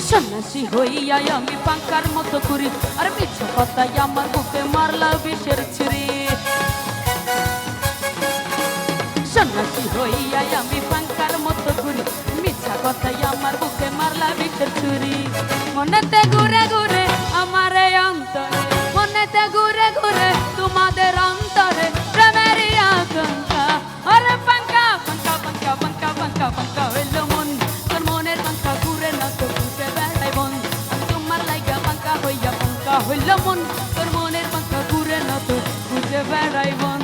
সন্ন্যাসী হইয়া আমি পাঙ্কার মতো করি, আর মিথ্যা কথাই আমার বুকে মারলা বিষের ছুরি। সন্ন্যাসী হইয়া আমি পাঙ্কার মতো করি, মিথ্যা কথাই আমার বুকে মারলা বিষের ছুরি। মনেতে ঘুরে ঘুরে আমার এই অন্তরে, মনেতে ঘুরে ঘুরে তোমাদের অন্তরে প্রেমের আকাঙ্ক্ষা। আরে পাঙ্কা পাঙ্কা পাঙ্কা পাঙ্কা পাঙ্কা পাঙ্কা হইল মন, তোর মনের পাঙ্কা ঘুরে না তো ঘুরে বেড়াই বন। আমি তোমার লাইগা পাঙ্কা হইয়া পাঙ্কা হইল মন, তোর মনের পাঙ্কা ঘুরে না তো ঘুরে বেড়াই বন।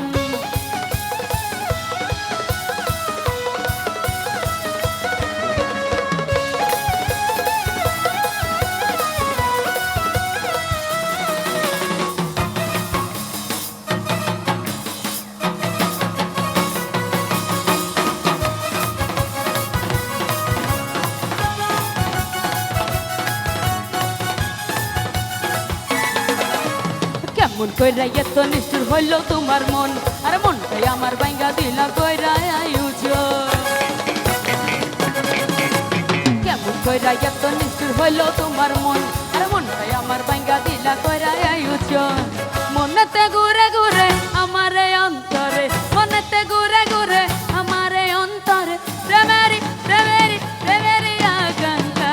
কেমন কইরা এত নিষ্ঠুর হইল তোমার মন, আর মনটাই আমার ভাঙ্গা দিলা কইরা আয়োজন। কেমন কইরা এত নিষ্ঠুর হইল তোমার মন, আর মনটাই আমার ভাঙ্গা দিলা কইরা আয়োজন। মনেতে ঘুরে ঘুরে আমার এই অন্তরে, মনেতে ঘুরে ঘুরে আমার এই অন্তরে প্রেমেরি প্রেমেরি প্রেমেরি আকাঙ্ক্ষা।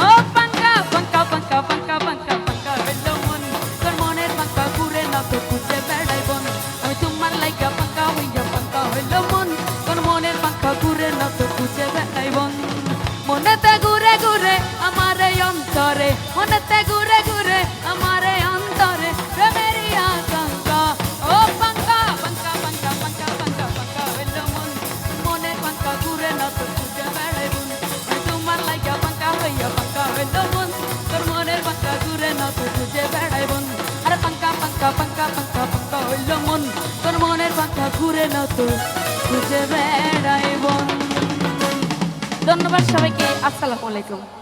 ও পাঙ্কা পাঙ্কা পাঙ্কা পাঙ্কা পাঙ্কা পাঙ্কা হইল মন, তোর মনের পাঙ্কা ঘুরে না তো খুঁজে বেড়াই বন। আমি তোমার লাইগা পাঙ্কা হইয়া পাঙ্কা হইল মন, তোর মনের পাঙ্কা ঘুরে না তো খুঁজে বেড়াই বন। মনেতে ঘুরে ঘুরে আমার এই অন্তরে, মনেতে ঘুরে ঘুরে আমার এই অন্তরে প্রেমেরি আকাঙ্ক্ষা। ও পাঙ্কা পাঙ্কা পাঙ্কা পাঙ্কা পাঙ্কা পাঙ্কা হইল মন, মনের পাঙ্কা ঘুরে না তো খুঁজে বেড়াই বন। আমি তোমার লাইগা পাঙ্কা হইয়া পাঙ্কা হইল মন, তোর মনের পাঙ্কা ঘুরে না তো খুঁজে বেড়াই বন। আরে পাঙ্কা পাঙ্কা পাঙ্কা পাঙ্কা পাঙ্কা হইল মন, তোর মনের পাঙ্কা ঘুরে না তো খুঁজে বেড়াই বন। ধন্যবাদ সবাইকে, আসসালামু আলাইকুম।